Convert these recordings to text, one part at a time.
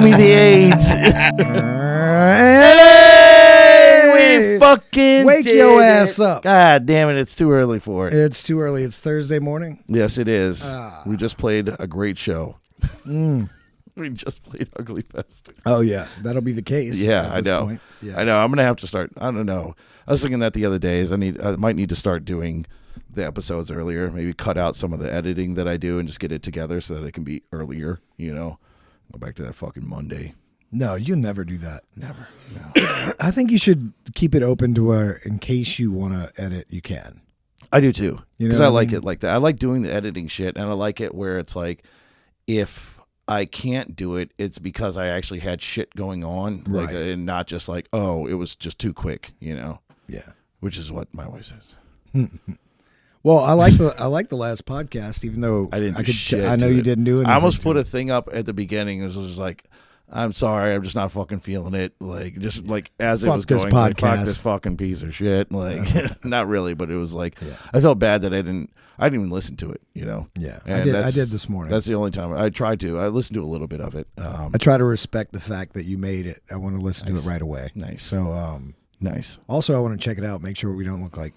me the AIDS. Hey, we fucking wake did your it. ass up. God damn it, it's too early for it. It's too early. It's Thursday morning. Yes, it is. We just played a great show. We just played Ugly Fest. Oh, yeah. That'll be the case. Yeah, I know. Point. Yeah. I know. I'm going to have to start. I don't know. I was thinking that the other day. I might need to start doing the episodes earlier. Maybe cut out some of the editing that I do and just get it together so that it can be earlier, you know. Go back to that fucking Monday. No, you never do that. Never. No. I think you should keep it open to where, in case you want to edit, you can. I do too. You know Because what I I like mean? it like that. I like doing the editing shit, and I like it where it's like, if I can't do it, it's because I actually had shit going on, like, Right. and not just like, oh, it was just too quick, you know. Yeah. Which is what my wife says. Well, I like the last podcast, even though I didn't do shit I know to you it. didn't do anything. I almost to put it. a thing up at the beginning. It was just like, I'm sorry, I'm just not fucking feeling it. Like, just like as it Fuck was this going, like, fuck podcast. this fucking piece of shit. Like, not really, but it was like, Yeah. I felt bad that I didn't even listen to it, you know? Yeah, And I did this morning. That's the only time I tried to. I listened to a little bit of it. I try to respect the fact that you made it. I want to listen to it right away. Nice. So, Nice. also, I want to check it out. Make sure we don't look like,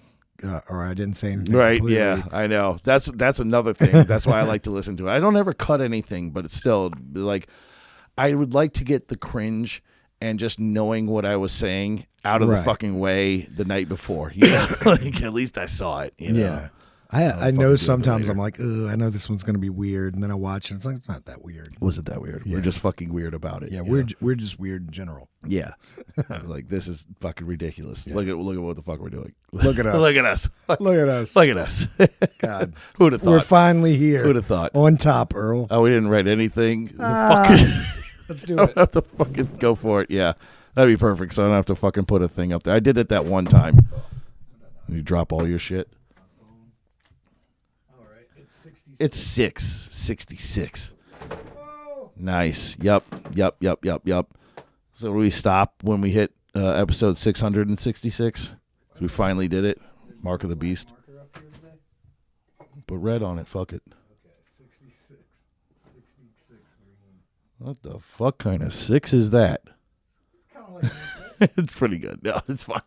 or I didn't say anything. Right, completely. yeah, I know. That's another thing. That's why I like to listen to it. I don't ever cut anything, but it's still like, I would like to get the cringe and just knowing what I was saying out of the Right. fucking way the night before. You know, like at least I saw it. You know? Yeah. I fucking do know it sometimes later. I'm like, I know this one's going to be weird, and then I watch it. It's like, it's not that weird. Was it that weird? Yeah. We're just fucking weird about it. Yeah, you we're just weird in general. know? Yeah. Like, this is fucking ridiculous. Yeah. Look at what the fuck we're doing. Look at us. Look at us. Look at us. Look at us. God. Who'd have We're thought? finally here. Who'd have thought? On top, Earl. Oh, we didn't write anything. Let's do I don't it. have to fucking go for it. Yeah, that'd be perfect. So I don't have to fucking put a thing up there. I did it that one time. You drop all your shit. All right. It's 66. It's 666. Nice. Yep. So we stop when we hit episode 666. We finally did it. Mark of the Beast. Put red on it. Fuck it. Okay, 66 green. What the fuck kind of 6 is that? Kind of like It's pretty good. No, it's fine.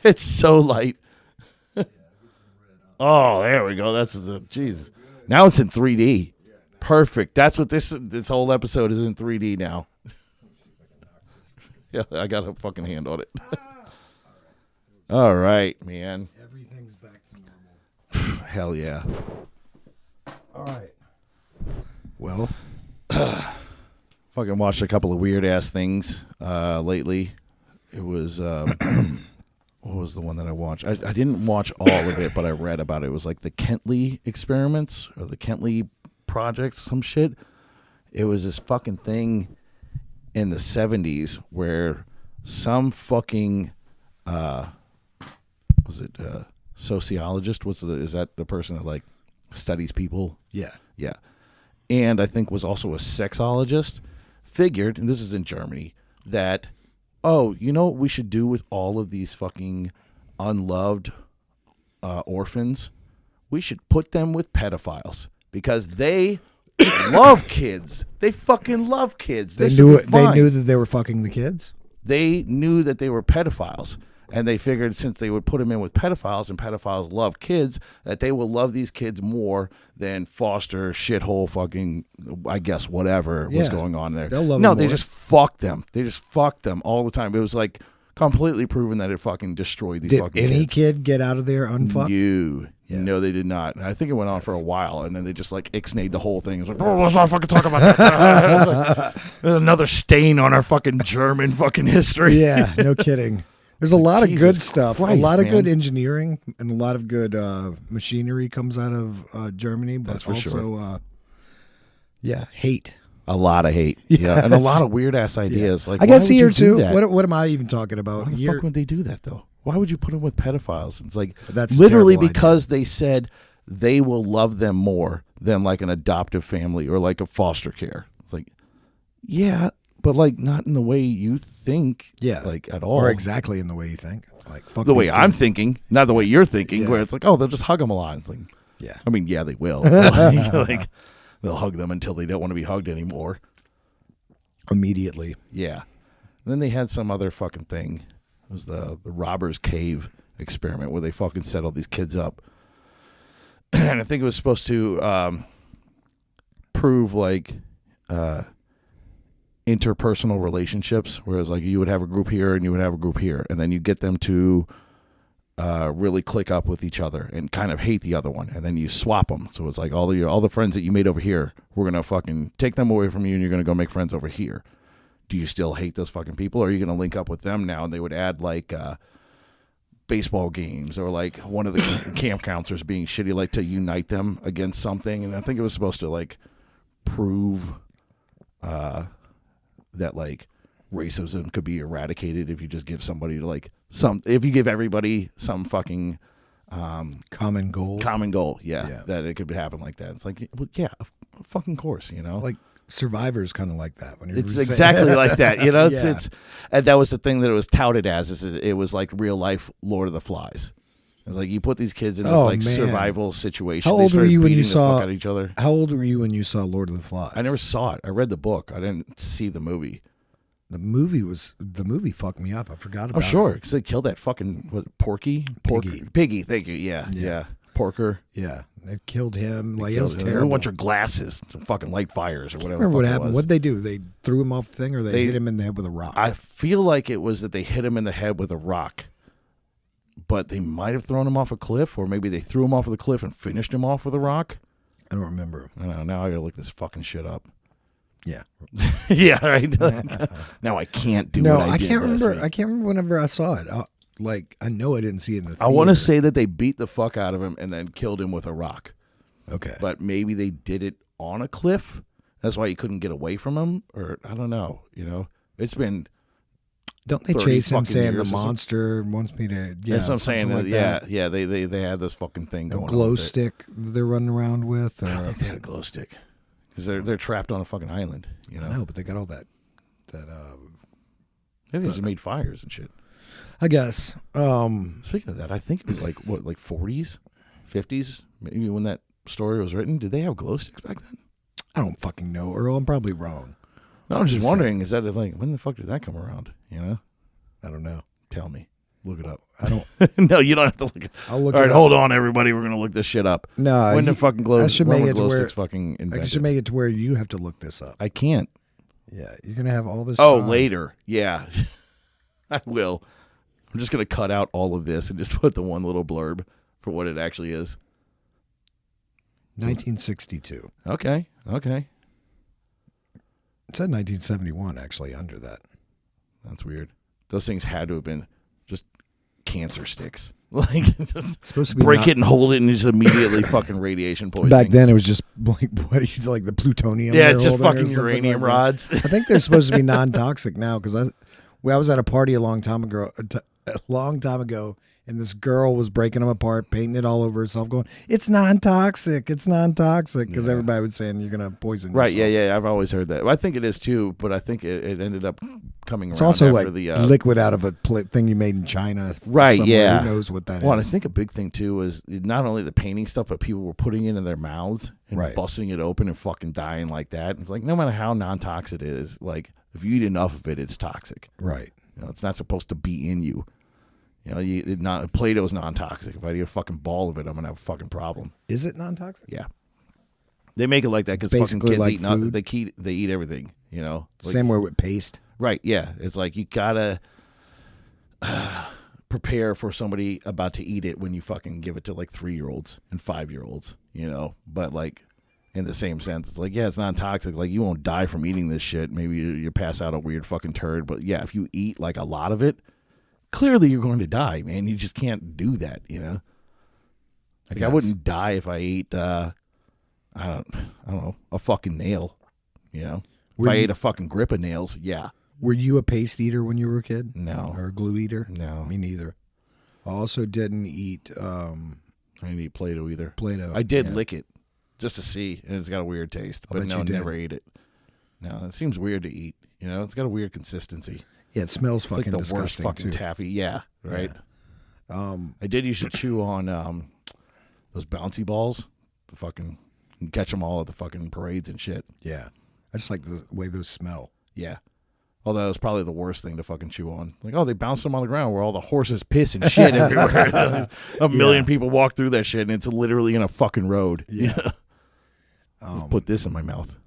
It's so light. Oh, there we go. That's the jeez. Now it's in 3D. Perfect. That's what this whole episode is in 3D now. Yeah, I got a fucking hand on it. All right, man. everything's back to normal. Hell yeah. All right. Well, Fucking watched a couple of weird ass things lately. It was what was the one that I watched? I didn't watch all of it, but I read about it. It was like the Kentley experiments or the Kentley project, some shit. It was this fucking thing in the 70s where some fucking was it sociologist? Is that the person that like studies people? yeah. Yeah. And I think was also a sexologist, figured, and this is in Germany, that, oh, you know what we should do with all of these fucking unloved orphans? We should put them with pedophiles because they love kids. They fucking love kids. They This knew would it. be They fine. knew that they were fucking the kids. They knew that they were pedophiles. And they figured since they would put them in with pedophiles and pedophiles love kids, that they will love these kids more than foster shithole fucking, I guess, whatever was Yeah. going on there. They'll love no, them they more. just fucked them. They just fucked them all the time. It was like completely proven that it fucking destroyed these Did fucking any kids. kid get out of there unfucked? Yeah. No, they did not. And I think it went on for a while, and then they just like ixnayed the whole thing. It was like, oh, let's not fucking talk about that. It's like, there's another stain on our fucking German fucking history. Yeah, no kidding. There's a lot of good Jesus stuff. Christ, a lot of man. good engineering and a lot of good machinery comes out of Germany, but That's for also, sure. hate. A lot of hate. Yeah. And a Yes. lot of weird ass ideas. Like, I why guess would you here do too. that? What am I even talking about? Why the Here, fuck would they do that though? Why would you put them with pedophiles? It's like That's a literally terrible because they said they will love them more than like an adoptive family or like a foster care. It's like, yeah, but like not in the way you think. Yeah. like at all. or exactly in the way you think. Like fuck the way these I'm kids. thinking, not the way you're thinking. Yeah. Where it's like, oh, they'll just hug them a lot. It's like, Yeah. I mean, yeah, they will. like they'll hug them until they don't want to be hugged anymore. immediately. Yeah. And then they had some other fucking thing. It was the Robbers Cave experiment where they fucking set all these kids up. And I think it was supposed to prove like interpersonal relationships, whereas like you would have a group here and you would have a group here, and then you get them to really click up with each other and kind of hate the other one, and then you swap them. So it's like all the friends that you made over here, we're gonna fucking take them away from you, and you're gonna go make friends over here. Do you still hate those fucking people, or are you gonna link up with them now? And they would add like baseball games or like one of the camp counselors being shitty, like to unite them against something. And I think it was supposed to like prove that like racism could be eradicated if you just give somebody like if you give everybody some fucking Common goal. Yeah, that it could happen like that. It's like, well, yeah, of fucking course, you know, like Survivor's kind of like that. When it's exactly like that, you know. Yeah. It's and that was the thing that it was touted as, is it was like real life Lord of the Flies. It's like you put these kids in this like survival situation. How old were you when you saw each other? How old were you when you saw Lord of the Flies? I never saw it. I read the book. I didn't see the movie. The movie fucked me up. I forgot about it. I'm sure, because they killed that fucking Piggy. Thank you. Yeah. Porker. Yeah, they killed him. Like, it was They terrible. want your glasses to fucking light fires or whatever. I remember what happened. Was. What'd they do? They threw him off the thing, or they hit him in the head with a rock? I feel like it was that they hit him in the head with a rock, but they might have thrown him off a cliff, or maybe they threw him off of the cliff and finished him off with a rock. I don't remember. I don't know. Now I gotta look this fucking shit up. Yeah. Yeah, right. Now I can't do. No, what I can't remember. week. I can't remember whenever I saw it. I know I didn't see it in the theater. I want to say that they beat the fuck out of him and then killed him with a rock. Okay. But maybe they did it on a cliff. That's why he couldn't get away from him, or I don't know. You know, it's been. Don't they chase him saying the monster wants me to? Yeah, that's what I'm saying. Like yeah. They had this fucking thing going. A glow stick they're running around with. Or, I think they had a glow stick because they're trapped on a fucking island. You know. I know, but they got all that. They just made fires and shit. I guess. Speaking of that, I think it was like 40s, 50s, maybe when that story was written. Did they have glow sticks back then? I don't fucking know, Earl. I'm probably wrong. No, I'm just wondering. Is that like when the fuck did that come around? You know, I don't know. Tell me. Look it up. I don't. No, you don't have to look it. I'll look. All right, it hold up. on, everybody. We're gonna look this shit up. No, when the fucking glow sticks fucking invented. I should make it to where you have to look this up. I can't. Yeah, you're gonna have all this. Oh, time. later. Yeah, I will. I'm just gonna cut out all of this and just put the one little blurb for what it actually is. 1962. Okay. It said 1971 actually under that. That's weird. Those things had to have been just cancer sticks. Like, supposed to be break it and hold it and just immediately fucking radiation poisoning. Back then it was just like like the plutonium. Yeah, it's just fucking uranium rods. I think they're supposed to be non-toxic now because I was at a party a long time ago, and this girl was breaking them apart, painting it all over herself, going, "It's non-toxic, because everybody was saying you're gonna poison yourself. Right? Yeah. I've always heard that. Well, I think it is too, but I think it ended up coming around. It's also after like the liquid out of a thing you made in China. Right? Somewhere. Yeah. Who knows what that is? Well, I think a big thing too was not only the painting stuff, but people were putting it in their mouths and busting it open and fucking dying like that. It's like no matter how non-toxic it is, like if you eat enough of it, it's toxic. Right. You know, it's not supposed to be in you. You know, Play-Doh's non-toxic. If I eat a fucking ball of it, I'm gonna have a fucking problem. Is it non-toxic? Yeah, they make it like that because fucking kids eat nothing. They eat everything. You know, like, same way with paste. Right? Yeah, it's like you gotta prepare for somebody about to eat it when you fucking give it to like 3-year-olds and 5-year-olds. You know, but like in the same sense, it's like it's non-toxic. Like you won't die from eating this shit. Maybe you pass out a weird fucking turd, but yeah, if you eat like a lot of it. Clearly, you're going to die, man. You just can't do that, you know. Like I wouldn't die if I ate, I don't know, a fucking nail, you know. If I ate a fucking grip of nails, yeah. Were you a paste eater when you were a kid? No. Or a glue eater? No. Me neither. I also didn't eat. I didn't eat Play-Doh either. Play-Doh. I did lick it just to see, and it's got a weird taste. But no, I never ate it. No, it seems weird to eat. You know, it's got a weird consistency. Yeah, it smells fucking like the disgusting worst fucking too. taffy. Yeah, right. Yeah. I did used to chew on those bouncy balls. The fucking you catch them all at the fucking parades and shit. Yeah, I just like the way those smell. Yeah. Although that was probably the worst thing to fucking chew on. Like, oh, they bounced them on the ground where all the horses piss and shit everywhere. A million people walk through that shit, and it's literally in a fucking road. Yeah. Put this in my mouth.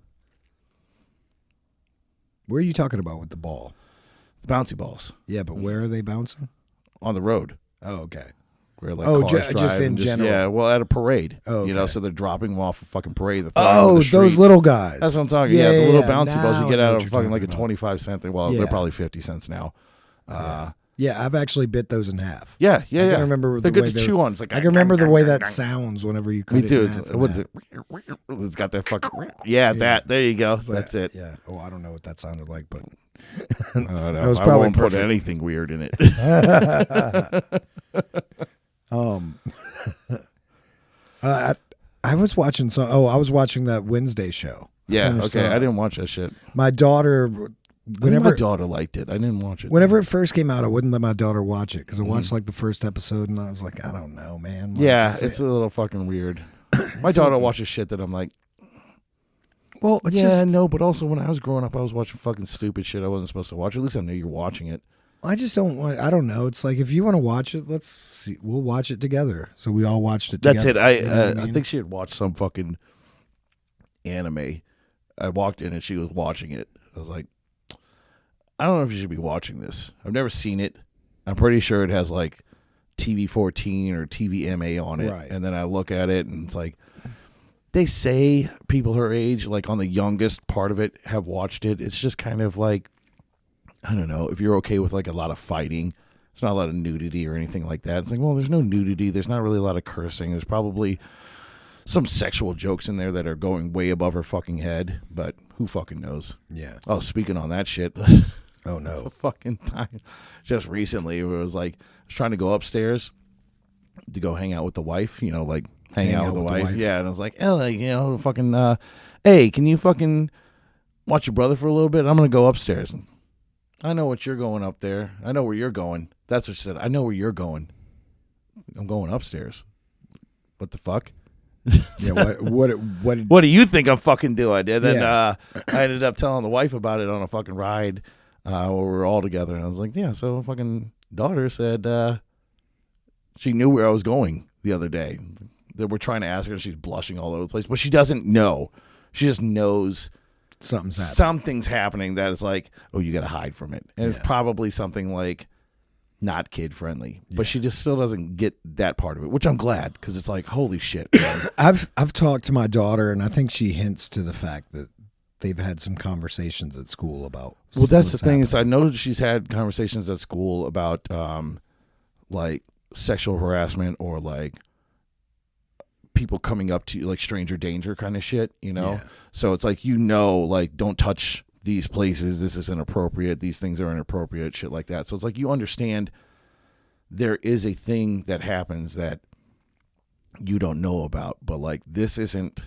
Where are you talking about with the ball? The bouncy balls. Yeah, but where are they bouncing? On the road. Oh, okay. Where cars drive just in general. Yeah, well, at a parade. Oh, okay. So they're dropping them off a fucking parade. Those little guys. That's what I'm talking about. Yeah, the little bouncy balls you get out of you're fucking like a talking 25 cent thing. Well, they're probably 50 cents now. Yeah, I've actually bit those in half. Yeah. I can remember they're the good way to chew on. It's like I can remember the way that sounds whenever you cut Me it too. in half. What is it? It's got that fucking that. There you go. That's it. Yeah. Oh, I don't know what that sounded like, but I don't know. That was I probably won't put perfect. anything weird in it. I was watching I was watching that Wednesday show. Yeah. Okay. I didn't watch that shit. My daughter, My daughter liked it. I didn't watch it. whenever it first came out, I wouldn't let my daughter watch it because I watched like the first episode and I was like, I don't know, man. Like, Yeah, it's a little fucking weird. My daughter watches shit that I'm like, well, it's yeah, just no, but also when I was growing up, I was watching fucking stupid shit I wasn't supposed to watch. At least I know you're watching it. I just don't want. I don't know. It's like if you want to watch it, let's see. We'll watch it together. So we all watched it. That's together. it. You know what I mean? think she had watched some fucking anime. I walked in and she was watching it. I was like, I don't know if you should be watching this. I've never seen it. I'm pretty sure it has like TV 14 or TVMA on it. Right. And then I look at it and it's like, they say people her age, like on the youngest part of it, have watched it. It's just kind of like, I don't know, if you're okay with like a lot of fighting, there's not a lot of nudity or anything like that. It's like, well, there's no nudity. There's not really a lot of cursing. There's probably some sexual jokes in there that are going way above her fucking head, but who fucking knows? Yeah. Oh, speaking on that shit. Oh no. The fucking time. Just recently, where it was like, I was trying to go upstairs to go hang out with the wife, like hang out with the wife. Yeah, and I was like, fucking, hey, can you fucking watch your brother for a little bit? I'm going to go upstairs. And I know what you're going up there. I know where you're going. That's what she said. I know where you're going. I'm going upstairs. What the fuck? Yeah. What do you think I'm fucking doing? And then I ended up telling the wife about it on a fucking ride where we were all together. And I was like, yeah, so fucking daughter said she knew where I was going the other day. They were trying to ask her. She's blushing all over the place. But she doesn't know. She just knows something's happening that is like, oh, you got to hide from it. And it's probably something like not kid friendly. But she just still doesn't get that part of it, which I'm glad because it's like, holy shit, man. I've talked to my daughter, and I think she hints to the fact that they've had some conversations at school about. Well, that's the thing happening. is I know she's had conversations at school about like sexual harassment or like people coming up to you, like stranger danger kind of shit, Yeah. So it's like, like don't touch these places. This is inappropriate. These things are inappropriate, shit like that. So it's like you understand there is a thing that happens that you don't know about, but like this isn't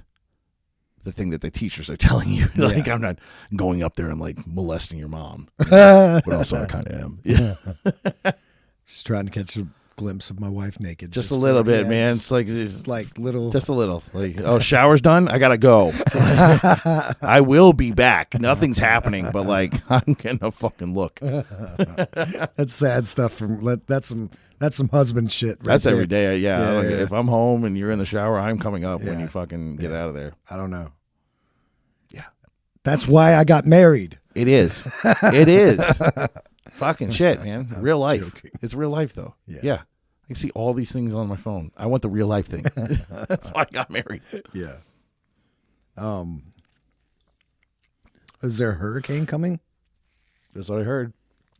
the thing that the teachers are telling you. Like I'm not going up there and like molesting your mom, but also I kind of am. Yeah, Just trying to catch a glimpse of my wife naked. just a little bit, man. Just, It's like little. just a little. Like, oh, shower's done. I gotta go. I will be back. Nothing's happening, but like I'm getting a fucking look. That's sad stuff. That's some husband shit. Right That's there. every day. Yeah. Like, Yeah. if I'm home and you're in the shower, I'm coming up when you fucking get out of there. I don't know. Yeah. That's why I got married. It is. It is. Fucking shit, man. Real life. joking. It's real life, though. Yeah. I can see all these things on my phone. I want the real life thing. That's why I got married. Yeah. Is there a hurricane coming? That's what I heard.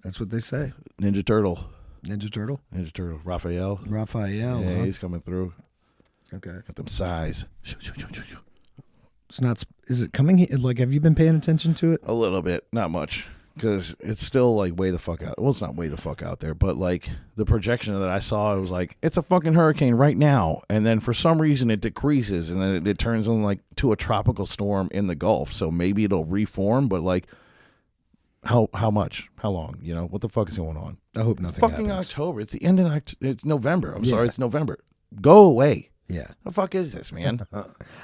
That's what they say. Ninja Turtle. Ninja Turtle. Raphael. Raphael. Yeah, Huh? he's coming through. Okay. Got them size. It's not. Is it coming? Like, have you been paying attention to it? A little bit. Not much. Because it's still like way the fuck out. Well, it's not way the fuck out there, but like the projection that I saw, it was like, it's a fucking hurricane right now. And then for some reason it decreases and then it turns on like to a tropical storm in the Gulf. So maybe it'll reform, but like how much? How long? What the fuck is going on? I hope It's nothing fucking happens. October. It's the end of it's November. I'm Yeah. sorry, it's November. Go away. Yeah. The fuck is this, man?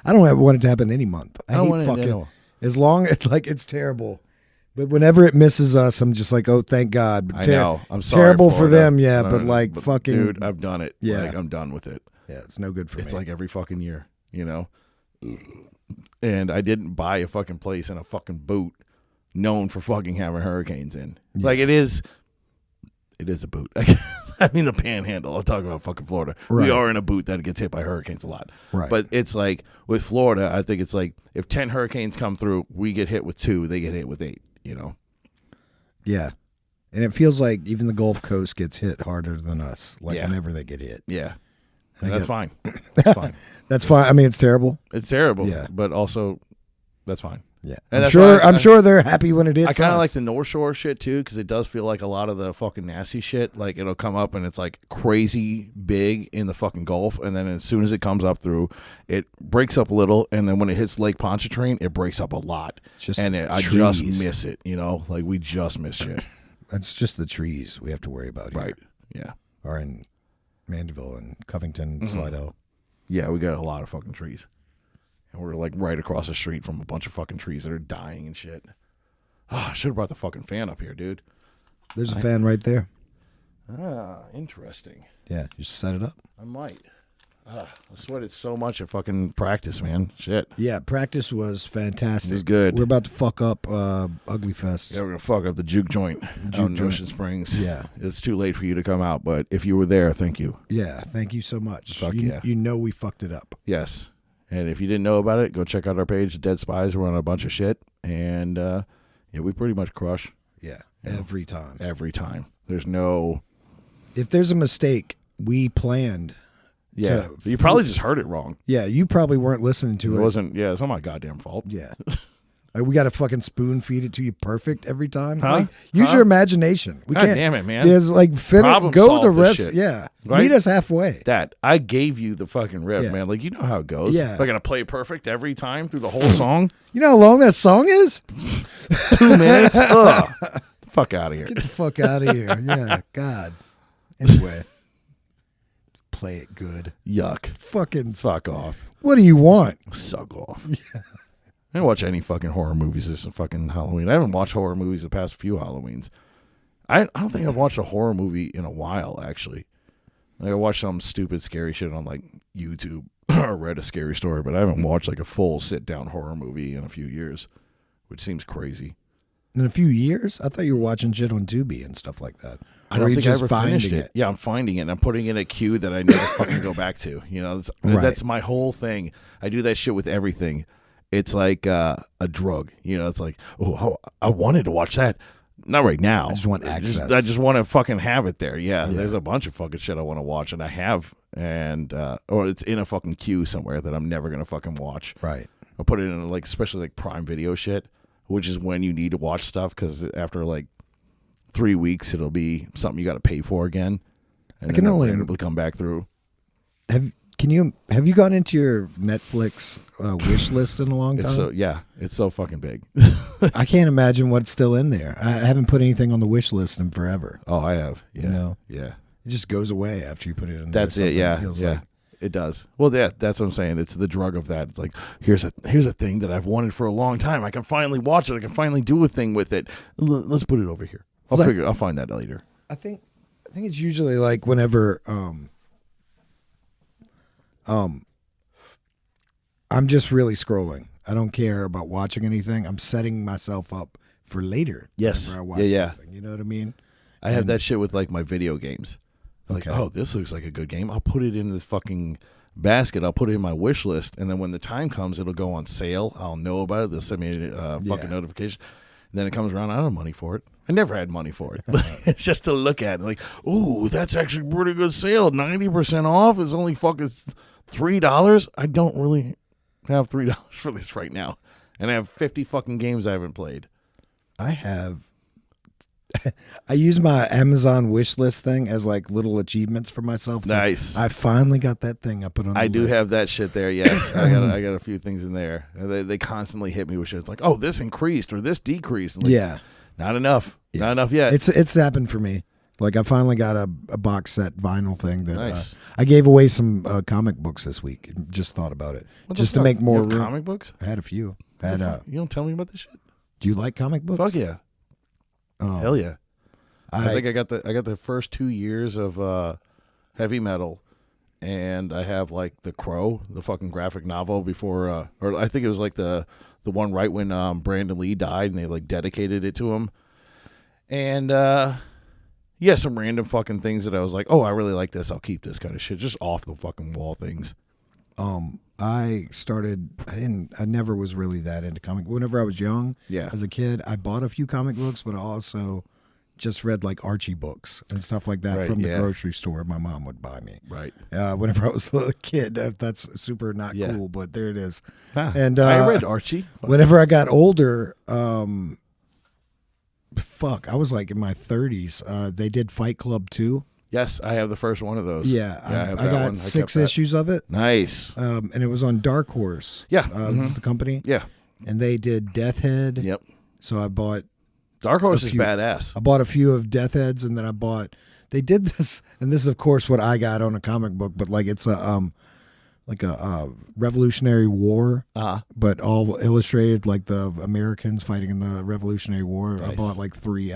I don't want it to happen any month. I don't hate want it fucking. to know. As long as it's terrible. But whenever it misses us, I'm just like, oh, thank God. I know. I'm it's sorry, terrible for Florida. them, yeah. No, but like, fucking, dude, I've done it. Yeah. Like, I'm done with it. Yeah, it's no good for me. It's like every fucking year, you know. And I didn't buy a fucking place in a fucking boot known for fucking having hurricanes in. Yeah. Like it is a boot. I mean the Panhandle. I'm talking about fucking Florida. Right. We are in a boot that gets hit by hurricanes a lot. Right. But it's like with Florida, I think it's like if 10 hurricanes come through, we get hit with 2, they get hit with 8, you know. Yeah. And it feels like even the Gulf Coast gets hit harder than us, like Yeah. whenever they get hit. Yeah. And And that's fine. That's fine. That's fine. I mean, it's terrible. It's terrible. Yeah. But also that's fine. Yeah. And I'm that's why I'm sure they're happy when it hits I kind us. of like the North Shore shit too, because it does feel like a lot of the fucking nasty shit. Like it'll come up and it's like crazy big in the fucking Gulf, and then as soon as it comes up through, it breaks up a little, and then when it hits Lake Pontchartrain, it breaks up a lot. Just and I just miss it, you know, like we just miss shit. That's just the trees we have to worry about here. Right? Yeah. Or in Mandeville and Covington, Slido. Yeah, we got a lot of fucking trees, and we're like right across the street from a bunch of fucking trees that are dying and shit. Oh, I should have brought the fucking fan up here, dude. There's a fan right there. Ah, interesting. Yeah, you just set it up. I might. I sweated so much at fucking practice, man. Shit. Yeah, practice was fantastic. It was good. We're about to fuck up Ugly Fest. Yeah, we're gonna fuck up the juke joint out in Ocean Springs. Yeah. It's too late for you to come out, but if you were there, thank you. Yeah, thank you so much. Fuck you, yeah. You know we fucked it up. Yes. And if you didn't know about it, go check out our page, Dead Spies. We're on a bunch of shit, and yeah, we pretty much crush Yeah, You know, every time. every time. There's no. If there's a mistake, we planned. Yeah, you probably just heard it wrong. Yeah, you probably weren't listening It to it. wasn't. Yeah, it's not my goddamn fault. Yeah. We got to fucking spoon feed it to you perfect every time. Huh? Like, use Huh? your imagination. We God can't. damn it, man. Yeah, it's like Problem go solve the this rest. shit. Yeah, Right? meet us halfway. That I gave you the fucking riff, Yeah. man. Like you know how it goes. Yeah. Am I gonna play perfect every time through the whole song? You know how long that song is? 2 minutes. Ugh. Fuck out of here. Get the fuck out of here. Yeah, God. Anyway, play it good. Yuck. Fucking. Fuck off. What do you want? Suck off. Yeah. I didn't watch any fucking horror movies this fucking Halloween. I haven't watched horror movies the past few Halloweens. I don't think I've watched a horror movie in a while, actually. Like, I watched some stupid scary shit on like YouTube or read a scary story, but I haven't watched like a full sit-down horror movie in a few years, which seems crazy. In a few years? I thought you were watching shit on Tubi and stuff like that. I don't Or you think I just ever finished finding it. Yeah, I'm finding it, and I'm putting in a queue that I never fucking go back to. You know, Right. that's my whole thing. I do that shit with everything. It's like a drug. You know, it's like, oh, I wanted to watch that. Not right now. I just want access. I just want to fucking have it there. Yeah, Yeah. there's a bunch of fucking shit I want to watch, and I have, and or it's in a fucking queue somewhere that I'm never gonna fucking watch. Right. I'll put it in like, especially like Prime Video shit, which is when you need to watch stuff because after like 3 weeks it'll be something you got to pay for again, and I can then only- it'll come back through. Have you gone into your Netflix wish list in a long It's time? it's so fucking big. I can't imagine what's still in there. I haven't put anything on the wish list in forever. Oh, I have. Yeah, You know? yeah. It just goes away after you put it in there. That's it. Yeah, Feels yeah. like. It does. Well, yeah, that's what I'm saying. It's the drug of that. It's like here's a thing that I've wanted for a long time. I can finally watch it. I can finally do a thing with it. Let's put it over here. I'll find that later. I think it's usually like whenever I'm just really scrolling. I don't care about watching anything. I'm setting myself up for later. Yes. whenever I watch Yeah. something. You know what I mean? I have that shit with like my video games. Like, Okay. oh, this looks like a good game. I'll put it in this fucking basket. I'll put it in my wish list, and then when the time comes, it'll go on sale. I'll know about it. They'll send me a fucking notification. And then it comes around. I don't have money for it. I never had money for it. It's just to look at it. Like, ooh, that's actually pretty good sale. 90% off is only fucking $3. I don't really have $3 for this right now, and I have 50 fucking games I haven't played. I use my Amazon wish list thing as like little achievements for myself. So Nice. I finally got that thing I put on the I do list. have that shit there. Yes, I got a few things in there. They constantly hit me with shit. It's like, oh, this increased or this decreased. Like, Yeah. not enough. Yeah. Not enough yet. It's happened for me. Like I finally got a box set vinyl thing that Nice. I gave away some comic books this week. Just thought about it, What the just to fuck? make more You have room. comic books. I had a few. What the fuck? You don't tell me about this shit. Do you like comic books? Fuck yeah. Hell yeah. I think I got the first 2 years of heavy metal, and I have like The Crow, the fucking graphic novel before, or I think it was like the one right when Brandon Lee died, and they like dedicated it to him. And yeah, some random fucking things that I was like, oh, I really like this. I'll keep this kind of shit, just off the fucking wall things. I never was really that into comic. Whenever I was young, as a kid, I bought a few comic books, but I also just read like Archie books and stuff like that from the grocery store. My mom would buy me. Right. Whenever I was a kid, that's super not cool, but there it is. And I read Archie. Whenever I got older, I was like in my 30s. They did Fight Club 2. Yes, I have the first one of those. Yeah, I got 6 issues of it. Nice. And it was on Dark Horse. Yeah. Was the company. Yeah. And they did Death Head. Yep. So I bought... Dark Horse is badass. I bought a few of Death Heads, and then I bought... They did this, and this is, of course, what I got on a comic book, but like it's a Revolutionary War, but all illustrated, like the Americans fighting in the Revolutionary War. Nice. I bought like 3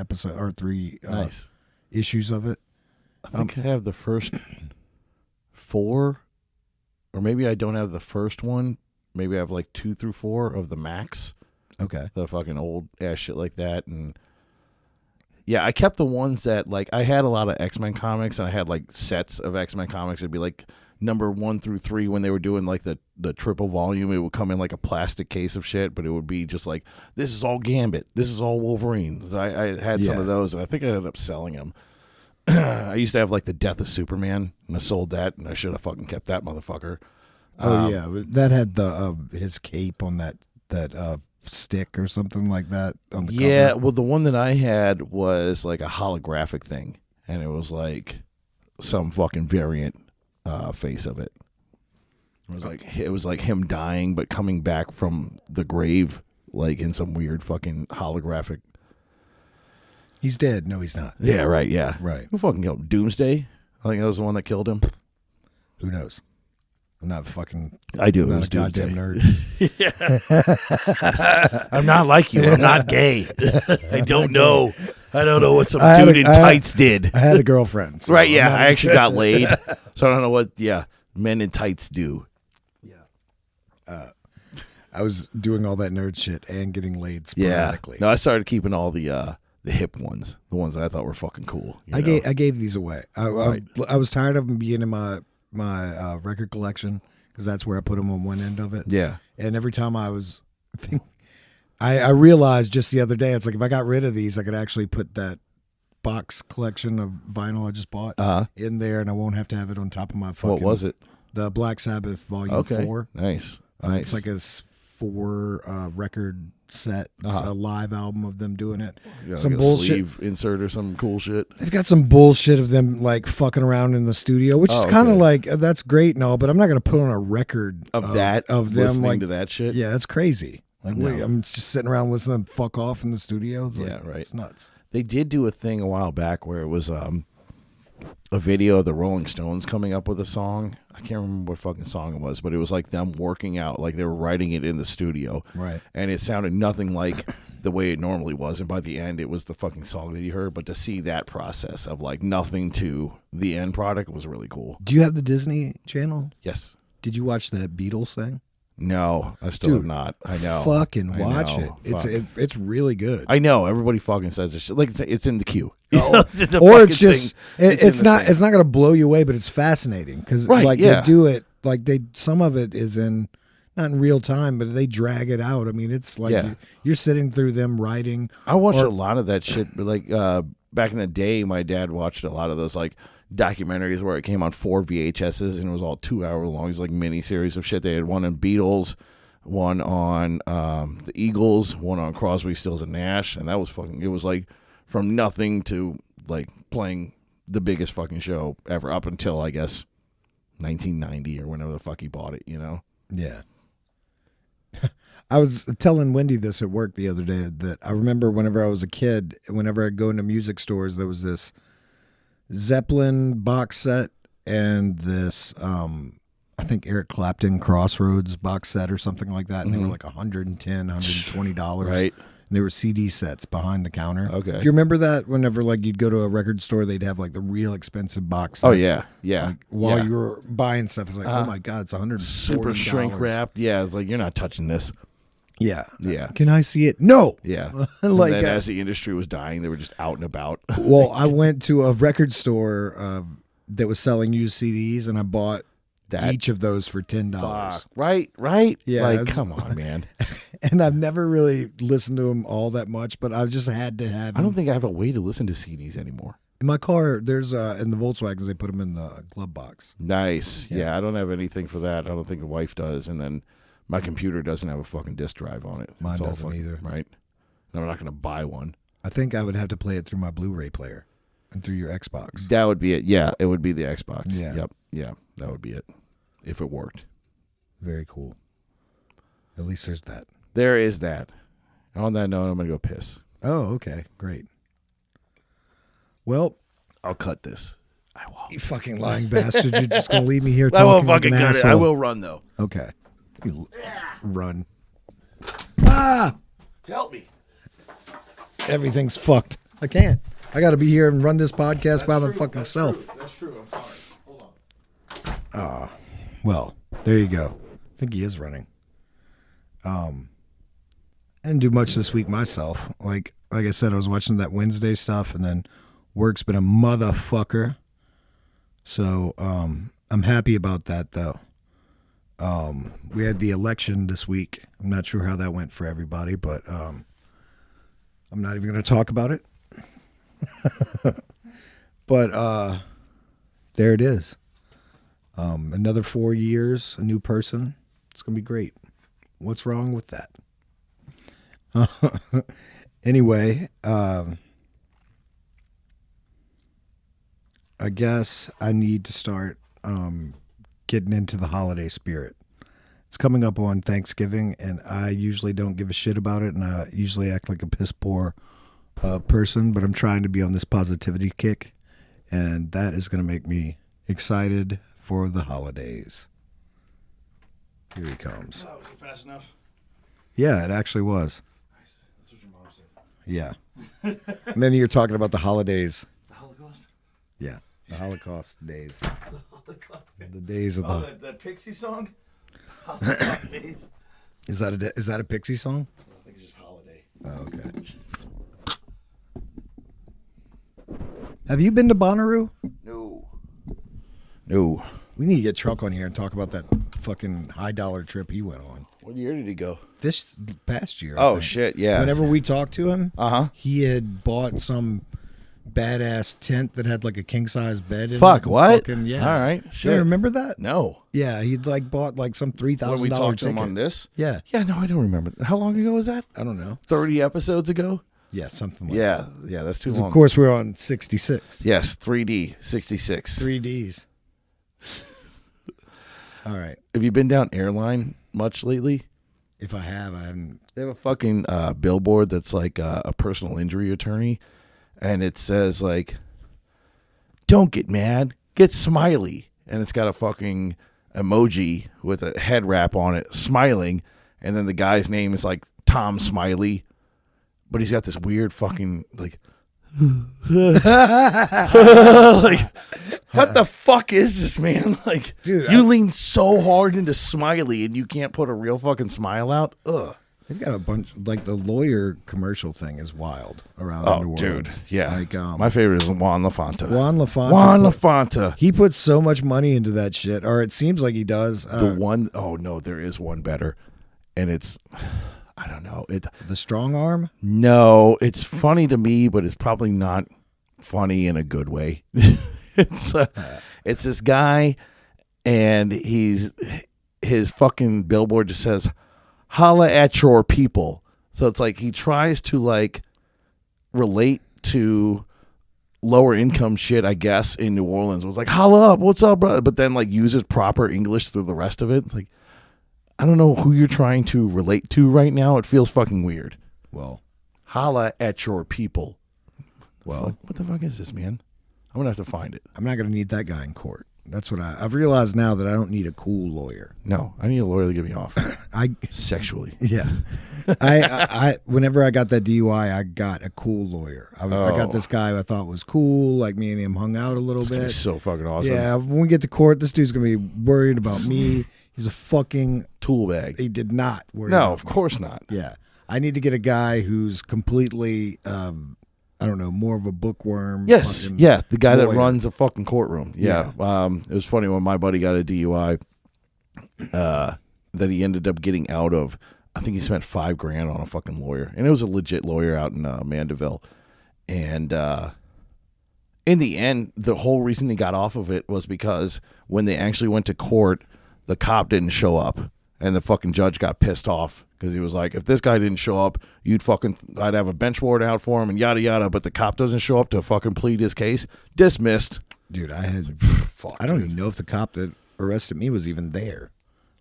issues of it. I think I have the first 4, or maybe I don't have the first one. Maybe I have like 2 through 4 of the Max. Okay. The fucking old ass shit like that. And yeah, I kept the ones that, like, I had a lot of X-Men comics, and I had like sets of X-Men comics. It'd be like number 1 through 3 when they were doing like the triple volume. It would come in like a plastic case of shit, but it would be just like, this is all Gambit, this is all Wolverine. I had some of those, and I think I ended up selling them. I used to have like the Death of Superman, and I sold that, and I should have fucking kept that motherfucker. That had the his cape on that stick or something like that on the cover. Well, the one that I had was like a holographic thing, and it was like some fucking variant face of it. It was like him dying but coming back from the grave, like in some weird fucking holographic. He's dead. No, he's not. Yeah, right. Yeah, right. Who fucking killed him? Doomsday? I think that was the one that killed him. Who knows? I'm not fucking. I do. I'm not a goddamn nerd. I'm not like you. I'm not gay. I don't know. I don't know what some dude in tights did. I had a girlfriend. So right? Yeah, I actually got laid, so I don't know what. Yeah, men in tights do. Yeah. I was doing all that nerd shit and getting laid sporadically. No, I started keeping all the hip ones, the ones that I thought were fucking cool. I gave these away. I was tired of them being in my record collection, because that's where I put them on one end of it. Yeah. And every time I realized just the other day, it's like if I got rid of these, I could actually put that box collection of vinyl I just bought in there, and I won't have to have it on top of my fucking... What was it? The Black Sabbath Volume 4. Nice. It's like a 4 record set. It's a live album of them doing it. Some like bullshit sleeve insert or some cool shit. They've got some bullshit of them like fucking around in the studio, which is kind of like, that's great and all, but I'm not going to put on a record of them listening to that shit. Yeah, that's crazy. Like, wait, I'm just sitting around listening to fuck off in the studio. It's right. It's nuts. They did do a thing a while back where it was a video of the Rolling Stones coming up with a song. I can't remember what fucking song it was, but it was like them working out, like they were writing it in the studio. Right. And it sounded nothing like the way it normally was. And by the end, it was the fucking song that you heard. But to see that process of like nothing to the end product was really cool. Do you have the Disney Channel? Yes. Did you watch that Beatles thing? No, I still have not. I know. Fucking watch it. It's really good. I know. Everybody fucking says this shit. Like it's in the queue. Or it's just it's not going to blow you away, but it's fascinating because they do it like some of it is not in real time, but they drag it out. I mean, it's like you're sitting through them writing. I watched a lot of that shit. Like back in the day, my dad watched a lot of those like documentaries where it came on 4 VHSs and it was all 2 hour long. It was like mini series of shit. They had one on Beatles, one on the Eagles, one on Crosby, Stills and Nash, and that was fucking. It was like from nothing to like playing the biggest fucking show ever up until I guess 1990 or whenever the fuck he bought it. You know? Yeah. I was telling Wendy this at work the other day that I remember whenever I was a kid, whenever I'd go into music stores, there was this Zeppelin box set and this I think Eric Clapton Crossroads box set or something like that, and they were like $110, $120. Right. They were CD sets behind the counter. Okay. Do you remember that? Whenever like you'd go to a record store, they'd have like the real expensive box sets. Oh yeah, yeah. Like, while yeah. you were buying stuff, it's like, oh my god, it's $140. Super shrink wrapped. Yeah, it's like you're not touching this. Yeah, Yeah. Can I see it? No. Yeah. Like and then as the industry was dying, they were just out and about. Well, I went to a record store that was selling used CDs, and I bought each of those for $10. Fuck. Right? Yeah. Like, come on, man. And I've never really listened to them all that much, but I've just had to have them. I don't think I have a way to listen to CDs anymore. In my car, there's in the Volkswagens, they put them in the glove box. Nice. Yeah, I don't have anything for that. I don't think the wife does. And then my computer doesn't have a fucking disk drive on it. Mine doesn't either. Right? And I'm not going to buy one. I think I would have to play it through my Blu-ray player and through your Xbox. That would be it. Yeah, it would be the Xbox. Yeah. Yep. Yeah, that would be it. If it worked. Very cool. At least there's that. There is that. On that note, I'm going to go piss. Oh, okay. Great. Well, I'll cut this. I won't. you fucking lying bastard. You're just going to leave me here I talking won't like fucking an cut it. asshole. I will run, though. Okay. You run. Ah! Help me. Everything's fucked. I can't. I got to be here and run this podcast by my fucking self. That's true. I'm sorry. Hold on. Well, there you go. I think he is running. I didn't do much this week myself. Like I said, I was watching that Wednesday stuff, and then work's been a motherfucker. So I'm happy about that, though. We had the election this week. I'm not sure how that went for everybody, but I'm not even going to talk about it. But there it is. Another 4 years, a new person. It's going to be great. What's wrong with that? Anyway, I guess I need to start getting into the holiday spirit. It's coming up on Thanksgiving, and I usually don't give a shit about it, and I usually act like a piss poor person, but I'm trying to be on this positivity kick, and that is going to make me excited for the holidays. Here he comes. Oh, was it fast enough? Yeah, it actually was. Nice. That's what your mom said. Yeah. And then you're talking about the holidays. The Holocaust? Yeah, the Holocaust days. The Holocaust. The days of the... that Pixie song? Holocaust days. Is that a Pixie song? I think it's just holiday. Oh, okay. Have you been to Bonnaroo? No. We need to get Truck on here and talk about that fucking high dollar trip he went on. What year did he go? This past year. I Oh, think. shit, yeah. Whenever we talked to him, He had bought some badass tent that had like a king size bed in Fuck, it. what? Fucking, yeah. All right, shit. You remember that? No. Yeah, he'd like bought like some $3,000 When we talked to ticket. him on this? Yeah. Yeah, no, I don't remember. How long ago was that? I don't know. 30 episodes ago? Yeah, something like Yeah, that. yeah, that's too 'Cause long. of course, we're on 66. Yes, 3D, 66. 3Ds. All right. Have you been down airline much lately? If I have, I haven't. They have a fucking billboard that's like a personal injury attorney, and it says like, "Don't get mad, get smiley," and it's got a fucking emoji with a head wrap on it, smiling, and then the guy's name is like Tom Smiley, but he's got this weird fucking like, like, what the fuck is this, man? Like, Dude, you lean so hard into smiley and you can't put a real fucking smile out. Ugh. They've got a bunch, like the lawyer commercial thing is wild around Oh, New Orleans. dude, yeah. Like, my favorite is Juan LaFonta. Juan LaFonta. Juan LaFonta. He puts so much money into that shit, or it seems like he does. The one, oh no, there is one better, and it's, I don't know. The strong arm? No, it's funny to me, but it's probably not funny in a good way. It's this guy, and his fucking billboard just says, "Holla at your people." So it's like he tries to like relate to lower income shit, I guess, in New Orleans. It was like, "Holla up, what's up, bro?" But then like uses proper English through the rest of it. It's like, I don't know who you're trying to relate to right now. It feels fucking weird. Well, Holla at your people. well, What the fuck is this, man? I'm gonna have to find it. I'm not going to need that guy in court. That's what I've realized now, that I don't need a cool lawyer. No, I need a lawyer to get me off. Sexually. Yeah. I whenever I got that DUI, I got a cool lawyer. I got this guy who I thought was cool. Like, me and him hung out a little bit. So fucking awesome. Yeah. When we get to court, this dude's gonna be worried about me. He's a fucking tool bag. He did not worry. No, about of course not. Yeah. I need to get a guy who's completely, I don't know, more of a bookworm. Yes, yeah, the guy lawyer. that runs a fucking courtroom. Yeah. It was funny when my buddy got a DUI that he ended up getting out of. I think he spent $5,000 on a fucking lawyer, and it was a legit lawyer out in Mandeville. And in the end, the whole reason he got off of it was because when they actually went to court, the cop didn't show up. And the fucking judge got pissed off because he was like, if this guy didn't show up, I'd have a bench warrant out for him and yada yada. But the cop doesn't show up to fucking plead his case. Dismissed. Dude, I Fuck, don't even know if the cop that arrested me was even there.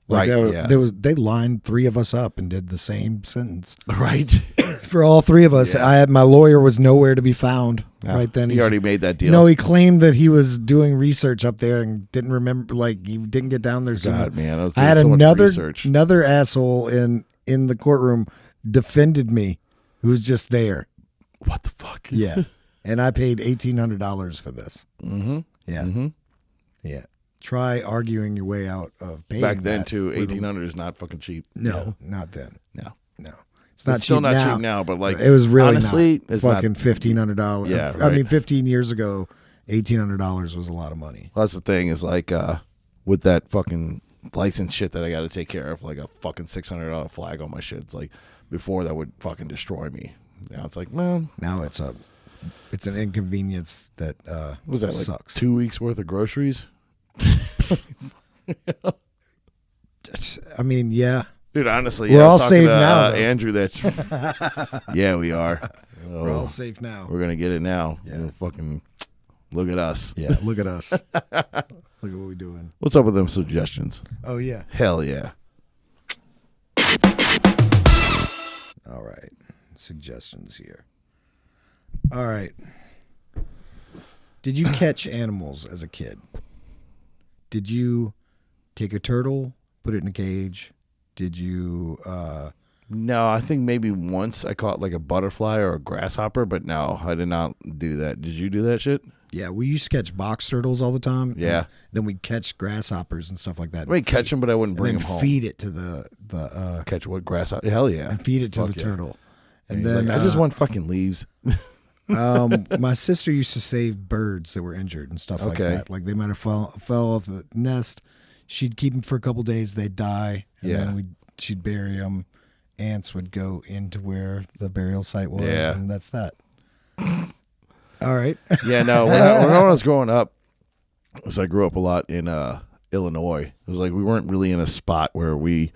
Right, They lined three of us up and did the same sentence. Right. For all three of us. Yeah. My lawyer was nowhere to be found right then. He already made that deal. No, he claimed that he was doing research up there and didn't remember, like, he didn't get down there. God, man. I had so another asshole in the courtroom defended me who was just there. What the fuck? Yeah. And I paid $1,800 for this. Mm-hmm. Yeah. Mm-hmm. Yeah. Try arguing your way out of paying. Back then, too, $1,800 is not fucking cheap. No, not then. No. It's not still cheap not now. cheap now, but like, it was really honestly, not it's fucking not, $1,500. Yeah, I right. mean, 15 years ago, $1,800 was a lot of money. That's the thing is like with that fucking license shit that I got to take care of, like a fucking $600 flag on my shit. It's like before that would fucking destroy me. Now it's like, man, now it's an inconvenience that was that like sucks. 2 weeks worth of groceries? I mean, yeah. Dude, honestly, we're I all was talking safe to, now. Though. Andrew, that yeah, we are. We're all safe now. We're gonna get it now. Yeah. We'll fucking look at us. Yeah, look at us. Look at what we're doing. What's up with them suggestions? Oh yeah. Hell yeah. All right. Suggestions here. All right. Did you catch animals as a kid? Did you take a turtle, put it in a cage? Did you No, I think maybe once I caught like a butterfly or a grasshopper, but no, I did not do that. Did you do that shit? Yeah, we used to catch box turtles all the time. Yeah. Then we'd catch grasshoppers and stuff like that. I'd catch them, but I wouldn't bring them home. Feed it to the Catch what grasshopper? Hell yeah. and feed it to Fuck the yeah. turtle. And And then like, I just want fucking leaves. my sister used to save birds that were injured and stuff like Okay. that. Like they might have fell off the nest. She'd keep them for a couple days. They'd die, and Yeah. then she'd bury them. Ants would go into where the burial site was, Yeah. and that's that. All right. Yeah, no. When I was growing up, because I grew up a lot in Illinois, it was like we weren't really in a spot where we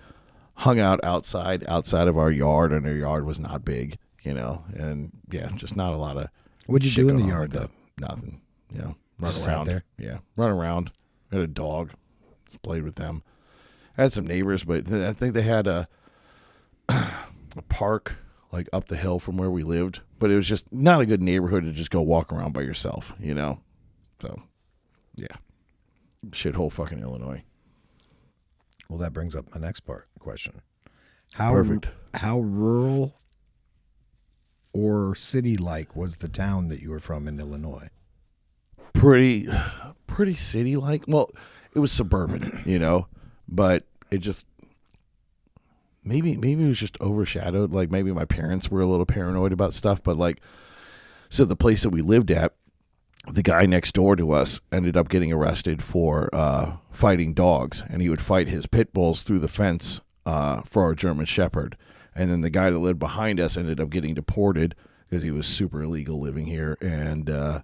hung out outside of our yard, and our yard was not big, you know, and yeah, just not a lot of. What'd you shit do in the going on yard like though? that. Nothing, you know, run Just sat around there? Yeah, run around. I had a dog, played with them. I had some neighbors, but I think they had a park like up the hill from where we lived, but it was just not a good neighborhood to just go walk around by yourself, you know. So, yeah, shithole fucking Illinois. Well, that brings up my next question. How Perfect. How rural or city-like was the town that you were from in Illinois? Pretty city-like. Well, it was suburban, you know, but it just maybe it was just overshadowed. Like maybe my parents were a little paranoid about stuff, but like, so the place that we lived at, the guy next door to us ended up getting arrested for fighting dogs, and he would fight his pit bulls through the fence for our German Shepherd. And then the guy that lived behind us ended up getting deported because he was super illegal living here. And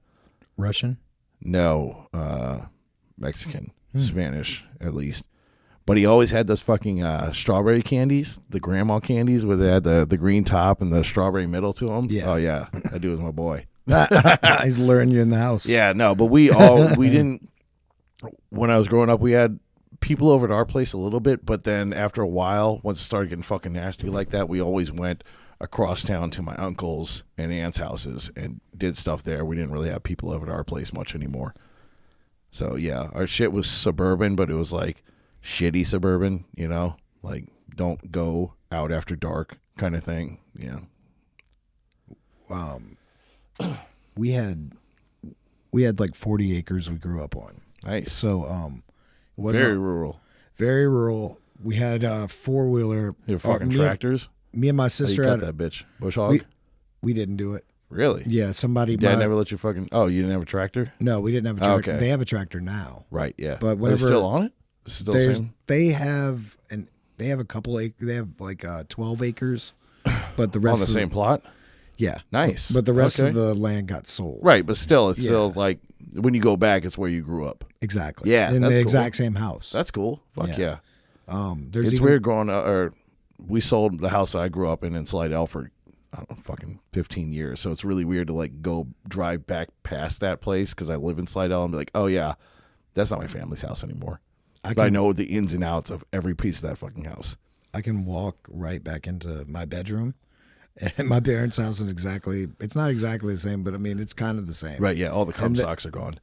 Russian? no, Mexican, Spanish at least. But he always had those fucking strawberry candies, the grandma candies, where they had the green top and the strawberry middle to them. Yeah. Oh yeah, that dude was my boy. He's luring you in the house. Yeah, no, but we didn't. When I was growing up, we had people over at our place a little bit, but then after a while, once it started getting fucking nasty like that, we always went across town to my uncle's and aunt's houses and did stuff there. We didn't really have people over at our place much anymore. So yeah, our shit was suburban, but it was like shitty suburban, like don't go out after dark kind of thing. Yeah. We had like 40 acres we grew up on. Nice. So it wasn't Very rural. very rural. We had a 4-wheeler. You have fucking tractors? Me and my How you sister cut had that bitch? Bush hog? we didn't do it. Really? Yeah, somebody. Dad never let you fucking. Oh, you didn't have a tractor? No, we didn't have a tractor. Okay. They have a tractor now. Right. Yeah. But Are they whenever still on it? Still same? they have a couple they have like 12 acres, but the rest On the same plot? Yeah. Nice. But the rest Okay. of the land got sold. Right, but still, it's Yeah. still like when you go back, it's where you grew up. Exactly. Yeah, in that's the cool. exact same house. That's cool. Fuck yeah. There's It's even, weird growing up, or we sold the house I grew up in Slidell for, I don't know, fucking 15 years. So it's really weird to like go drive back past that place because I live in Slidell and be like, oh yeah, that's not my family's house anymore. I know the ins and outs of every piece of that fucking house. I can walk right back into my bedroom. And my parents' house is it's not exactly the same, but I mean, it's kind of the same. Right, yeah, all the cum socks are gone.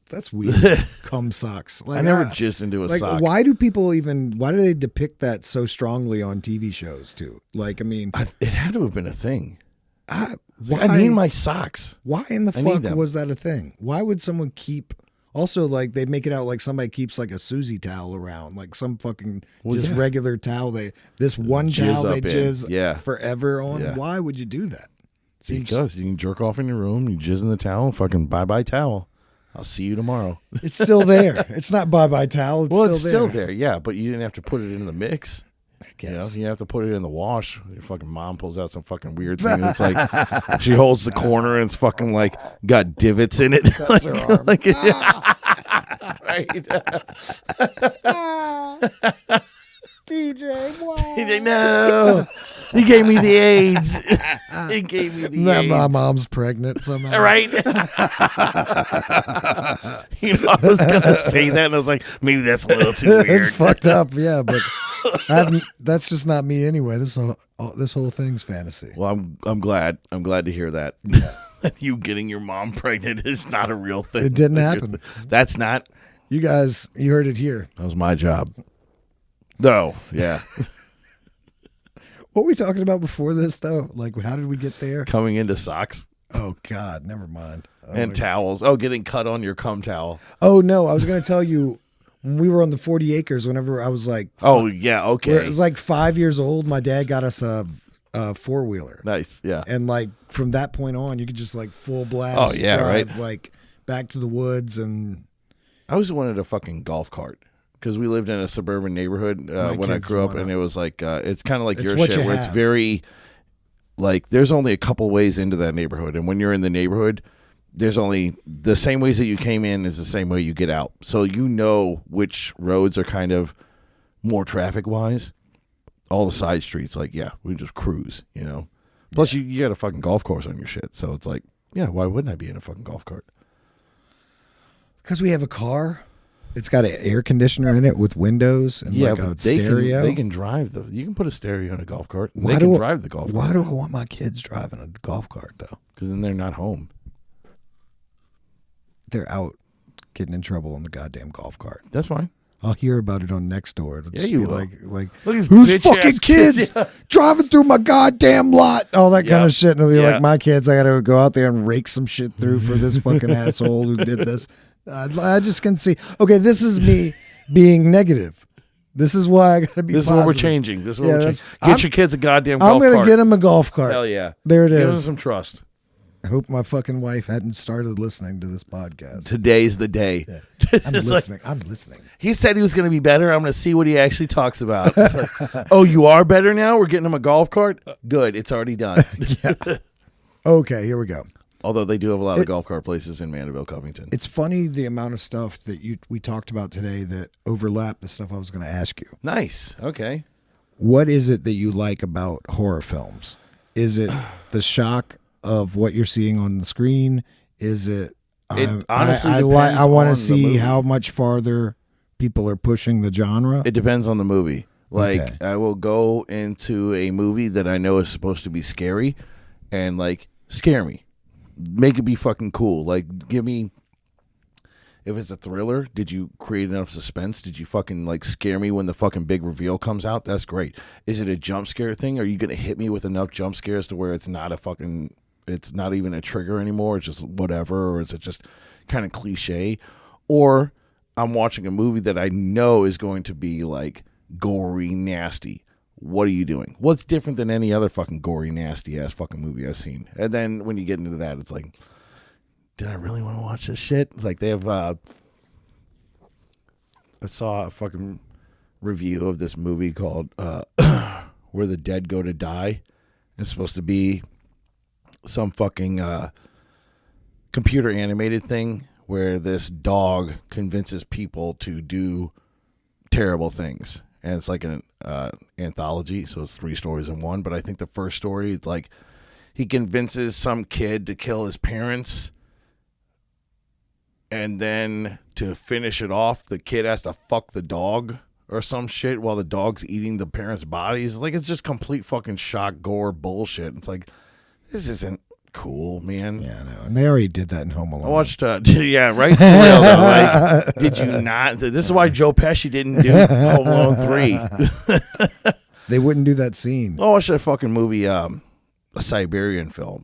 That's weird. Cum socks. Like, I never jizzed into a sock. why do they depict that so strongly on TV shows too? Like, I mean, It had to have been a thing. why, I need my socks. why in the I need fuck them. was that a thing? Why would someone keep, also like they make it out like somebody keeps like a Susie towel around, like some fucking regular towel. This one Jizz towel they up in. jizz Yeah. forever on. Yeah. Why would you do that? Seems Because you can jerk off in your room, you jizz in the towel, fucking bye-bye towel. I'll see you tomorrow. it's still there. It's not bye-bye towel. It's still there, yeah, but you didn't have to put it in the mix. I guess. You have to put it in the wash. Your fucking mom pulls out some fucking weird thing. And it's like she holds the corner and it's fucking like got divots in it. Cuts her arm. Right. DJ, why? No, he gave me the AIDS. He gave me the AIDS. My mom's pregnant somehow. Right? I was gonna say that, and I was like, maybe that's a little too weird. It's fucked up, yeah, but that's just not me anyway. This whole thing's fantasy. Well, I'm glad. I'm glad to hear that. You getting your mom pregnant is not a real thing. It didn't happen. That's not. You guys, you heard it here. That was my job. No, yeah. What were we talking about before this, though? Like, how did we get there? Coming into socks Oh, God, never mind. and towels. Oh, getting cut on your cum towel. Oh, no, I was going to tell you, when we were on the 40 acres, whenever I was like... Oh, yeah, okay. It was like 5 years old. My dad got us a 4-wheeler. Nice, yeah. And, like, from that point on, you could just, like, full blast drive, right? Like, back to the woods and... I always wanted a fucking golf cart because we lived in a suburban neighborhood when I kids grew up, wanna- and it was like it's kind of like your what shit you where it's have. very like there's only a couple ways into that neighborhood, and when you're in the neighborhood, there's only the same ways that you came in is the same way you get out, so you know which roads are kind of more traffic wise. All the side streets, like we just cruise, Plus you got a fucking golf course on your shit, so it's like why wouldn't I be in a fucking golf cart? Because we have a car. It's got an air conditioner in it with windows and like a stereo. They can drive you can put a stereo in a golf cart. Why They can do- drive the golf Why cart. do I want my kids driving a golf cart, though? Because then they're not home. They're out getting in trouble on the goddamn golf cart. That's fine. I'll hear about it on Nextdoor. It'll just you be will. like Look at this who's bitch fucking ass kids kid. driving through my goddamn lot? All that kind Yeah. of shit. And it'll be Yeah. like, my kids, I got to go out there and rake some shit through for this fucking asshole who did this. I just can see. Okay, this is me being negative. This is why I got to be This is positive. what we're changing. This is what Yeah, we're that's- changing. Get I'm- your kids a goddamn I'm golf going cart. to get him a golf cart. Hell yeah. There it Give them is. some trust. I hope my fucking wife hadn't started listening to this podcast. Today's the day. I'm It's listening. I'm listening. He said he was going to be better. I'm going to see what he actually talks about. It's like, oh, you are better now? We're getting him a golf cart? Good. It's already done. Okay, here we go. Although they do have a lot of golf cart places in Mandeville, Covington. It's funny the amount of stuff that we talked about today that overlap the stuff I was going to ask you. Nice. Okay. What is it that you like about horror films? Is it the shock of what you're seeing on the screen? Is it? It honestly I depends want on to the see movie. how much farther people are pushing the genre. It depends on the movie. Like, Okay. I will go into a movie that I know is supposed to be scary and, like, scare me. Make it be fucking cool. Like, give me... If it's a thriller, did you create enough suspense? Did you fucking like scare me when the fucking big reveal comes out? That's great. Is it a jump scare thing? Are you going to hit me with enough jump scares to where it's not even a trigger anymore? It's just whatever. Or is it just kind of cliche? Or I'm watching a movie that I know is going to be like gory, nasty. What are you doing? What's different than any other fucking gory, nasty ass fucking movie I've seen? And then when you get into that, it's like, did I really want to watch this shit? Like they have, I saw a fucking review of this movie called Where the Dead Go to Die. It's supposed to be some fucking computer animated thing where this dog convinces people to do terrible things. And it's like an anthology, so it's 3 stories in one. But I think the first story, it's like he convinces some kid to kill his parents. And then to finish it off, the kid has to fuck the dog or some shit while the dog's eating the parents' bodies. Like, it's just complete fucking shock, gore bullshit. It's like, this isn't cool, man. Yeah, I know. And they already did that in Home Alone. I watched, yeah, right? For real, though. Like, did you not? This is why Joe Pesci didn't do Home Alone 3. They wouldn't do that scene. I watched a fucking movie, a Siberian film.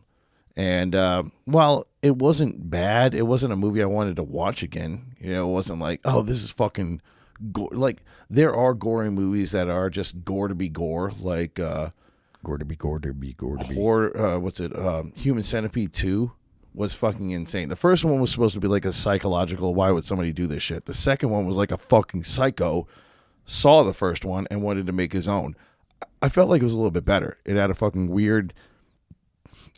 And while it wasn't bad, it wasn't a movie I wanted to watch again. You know, it wasn't like, oh, this is fucking gore. Like, there are gory movies that are just gore to be gore. Like, Gore to be, gore to be, gore to be. What's it? Human Centipede 2 was fucking insane. The first one was supposed to be like a psychological, why would somebody do this shit? The second one was like a fucking psycho saw the first one and wanted to make his own. I felt like it was a little bit better. It had a fucking weird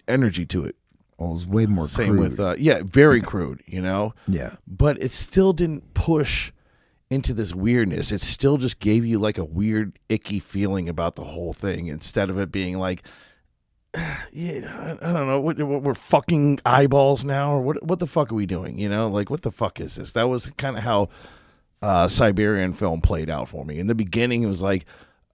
energy to it. Well, it was way more Same crude. with, very crude, you know? Yeah. But it still didn't push into this weirdness. It still just gave you like a weird, icky feeling about the whole thing instead of it being like, yeah, I don't know, we're fucking eyeballs now, or what the fuck are we doing? You know, like, what the fuck is this? That was kind of how Siberian film played out for me. In the beginning, it was like,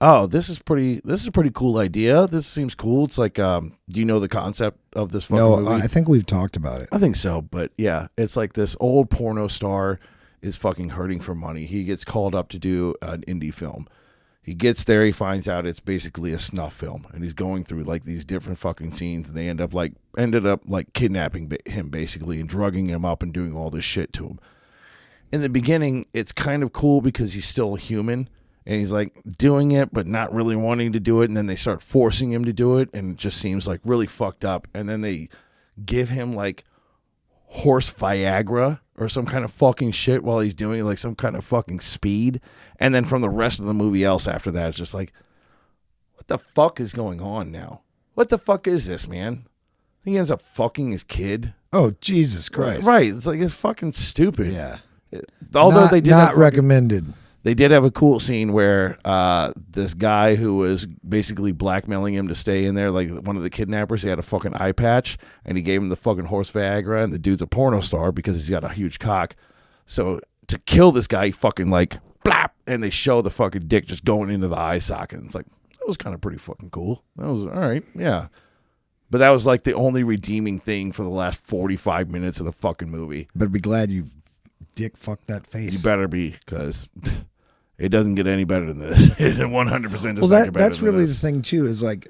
oh, this is a pretty cool idea. This seems cool. It's like, do you know the concept of this fucking movie? I think we've talked about it. I think so, but yeah, it's like this old porno star is fucking hurting for money. He gets called up to do an indie film. He gets there, he finds out it's basically a snuff film, and he's going through like these different fucking scenes, and they ended up kidnapping him basically and drugging him up and doing all this shit to him. In the beginning, it's kind of cool because he's still human. And he's like doing it, but not really wanting to do it. And then they start forcing him to do it. And it just seems like really fucked up. And then they give him like horse Viagra or some kind of fucking shit while he's doing like some kind of fucking speed. And then from the rest of the movie else after that, it's just like, what the fuck is going on now? What the fuck is this, man? He ends up fucking his kid. Oh, Jesus Christ. Right. It's like, it's fucking stupid. Yeah. Although they did not recommended. They did have a cool scene where this guy who was basically blackmailing him to stay in there, like one of the kidnappers, he had a fucking eye patch, and he gave him the fucking horse Viagra, and the dude's a porno star because he's got a huge cock. So to kill this guy, he fucking like, blap, and they show the fucking dick just going into the eye socket. And it's like, that was kind of pretty fucking cool. That was, all right, yeah. But that was like the only redeeming thing for the last 45 minutes of the fucking movie. Better be glad you dick fucked that face. You better be, because... it doesn't get any better than this. It 100% does not get better that's than really this. the thing too. Is like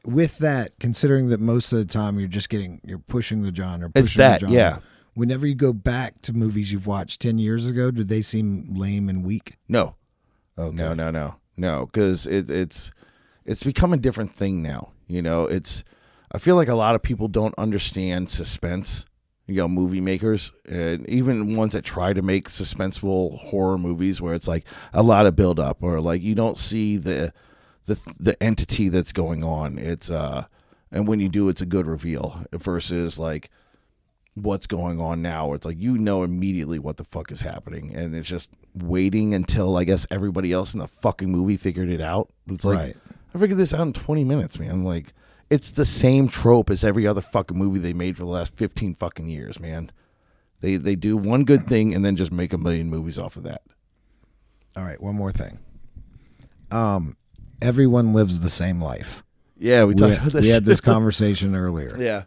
with that, considering that most of the time you're pushing the genre. It's that, yeah. Whenever you go back to movies you've watched 10 years ago, did they seem lame and weak? No. Okay. No, because it's become a different thing now. You know, I feel like a lot of people don't understand suspense. You know, movie makers, and even ones that try to make suspenseful horror movies where it's like a lot of build up, or like you don't see the entity that's going on. It's and when you do, it's a good reveal versus like what's going on now. It's like, you know, immediately what the fuck is happening, and it's just waiting until I guess everybody else in the fucking movie figured it out. It's like, right. I figured this out in 20 minutes, man. Like, it's the same trope as every other fucking movie they made for the last 15 fucking years, man. They do one good thing and then just make a million movies off of that. All right, one more thing. Everyone lives the same life. Yeah, we talked about this. We had this conversation earlier. Yeah.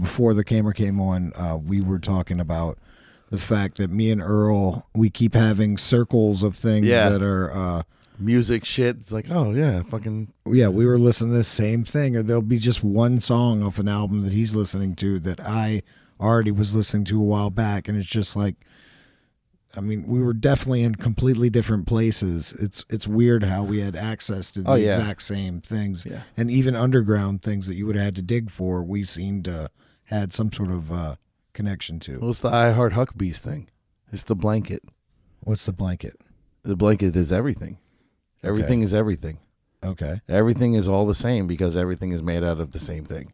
Before the camera came on, we were talking about the fact that me and Earl, we keep having circles of things that are music shit. It's like, oh yeah, fucking we were listening to the same thing, or there'll be just one song off an album that he's listening to that I already was listening to a while back, and it's just like, I mean, we were definitely in completely different places. It's weird how we had access to the exact same things, and even underground things that you would have had to dig for. We seemed to had some sort of connection to. Well, it's the I Heart Huckabees thing. It's the blanket. What's the blanket? The blanket is everything. Everything is everything. Okay. Everything is all the same because everything is made out of the same thing.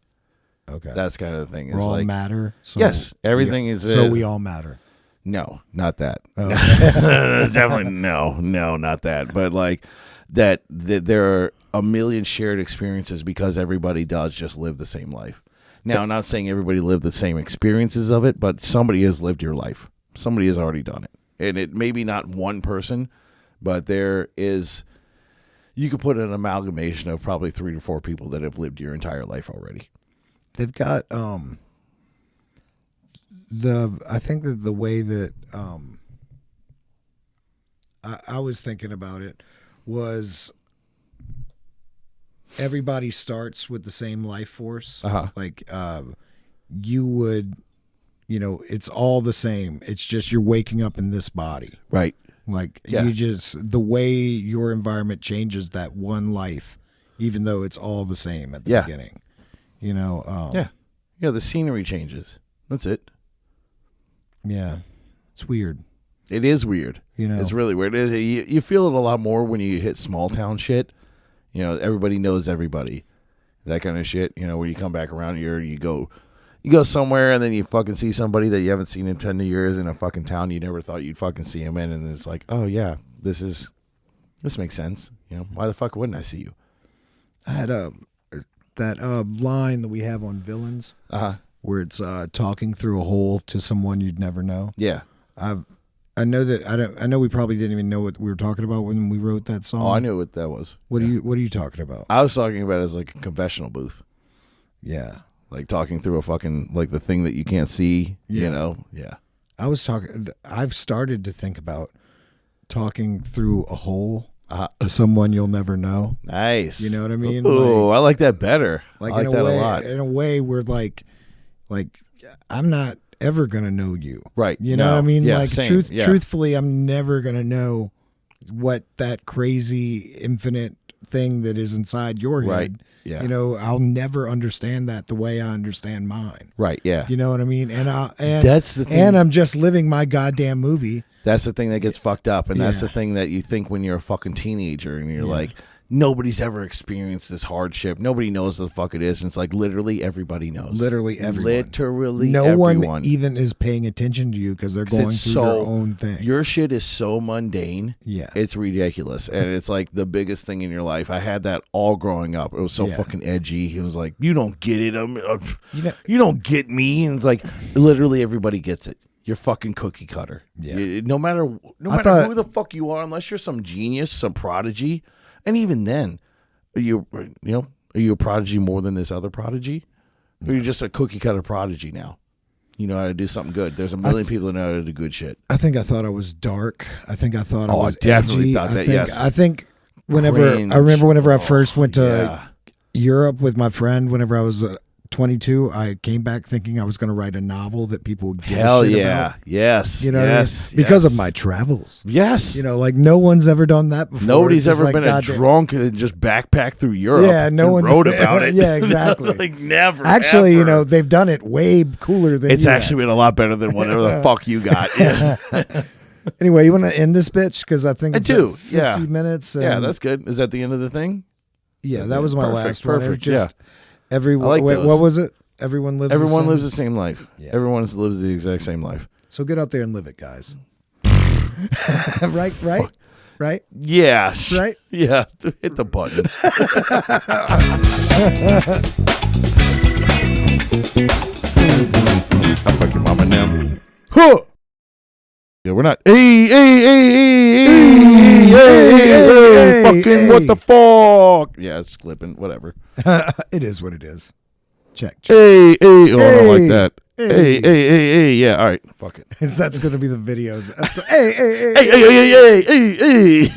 Okay. That's kind of the thing. We're it's all like, matter. So yes, everything is. So we all matter. No, not that. Oh. Definitely no, not that. But like that there are a million shared experiences because everybody does just live the same life. Now, I'm not saying everybody lived the same experiences of it, but somebody has lived your life. Somebody has already done it. And it maybe not one person, but there is, you could put an amalgamation of probably 3 to 4 people that have lived your entire life already. They've got I think that the way that I was thinking about it was everybody starts with the same life force. Like you would, it's all the same. It's just you're waking up in this body. Right. Like you just, the way your environment changes that one life, even though it's all the same at the beginning. The scenery changes. That's it. Yeah. It's weird. It is weird. It's really weird. You feel it a lot more when you hit small town shit. Everybody knows everybody. That kind of shit. When you come back around here, you go somewhere and then you fucking see somebody that you haven't seen in 10 years in a fucking town you never thought you'd fucking see him in, and it's like, oh yeah, this makes sense. Why the fuck wouldn't I see you? I had that line that we have on Villains, where it's talking through a hole to someone you'd never know. Yeah, I know that I know we probably didn't even know what we were talking about when we wrote that song. Oh, I knew what that was. What are you talking about? I was talking about it as like a confessional booth. Yeah, like talking through a fucking, like the thing that you can't see. Yeah. I've started to think about talking through a hole to someone you'll never know. Nice. You know what I mean? Oh, I like that better. Like I like that a lot. In a way where like I'm not ever gonna know you. Right. You know what I mean? Yeah, like same. Truthfully, I'm never gonna know what that crazy infinite thing that is inside your head. Right. Yeah. I'll never understand that the way I understand mine. Right. Yeah. You know what I mean? And that's the thing. And I'm just living my goddamn movie. That's the thing that gets fucked up, and that's the thing that you think when you're a fucking teenager, and you're like, nobody's ever experienced this hardship. Nobody knows what the fuck it is, and it's like literally everybody knows. Literally everyone. Literally no everyone. one even is paying attention to you because they're going through their own thing. Your shit is so mundane. Yeah. It's ridiculous, and it's like the biggest thing in your life. I had that all growing up. It was so fucking edgy. It was like, you don't get it. You don't get me. And it's like literally everybody gets it. You're fucking cookie cutter. Yeah. No matter who the fuck you are, unless you're some genius, some prodigy, and even then, are you a prodigy more than this other prodigy? Or you're just a cookie cutter prodigy now? You know how to do something good. There's a million people that know how to do good shit. I think I thought I was dark. I think I thought I was definitely edgy. thought that. Yes. I think whenever Cringe. I remember I first went to Europe with my friend. Whenever I was 22, I came back thinking I was going to write a novel that people would give a shit about. Yes. You know what I mean? Because of my travels. Yes. Like no one's ever done that before. Nobody's ever been a drunk and just backpacked through Europe. Yeah, no one wrote about it. Yeah, exactly. Like never. Actually, ever. they've done it way cooler than it's actually been a lot better than whatever the fuck you got. Yeah. Anyway, you want to end this bitch? Because I think it's 50 minutes. Yeah, that's good. Is that the end of the thing? Yeah, that was my last one. Perfect. Everyone. Like what was it? Everyone lives the same life. Yeah. Everyone lives the exact same life. So get out there and live it, guys. Right? Yeah. Right? Yeah. Hit the button. I'll fuck your mama now. Huh! Yeah, we're not. Hey, fucking what the fuck? Yeah, it's clipping. Whatever. It is what it is. Check. Hey, oh, I don't like that. Hey, yeah, all right, fuck it. That's going to be the videos. Hey. Hey.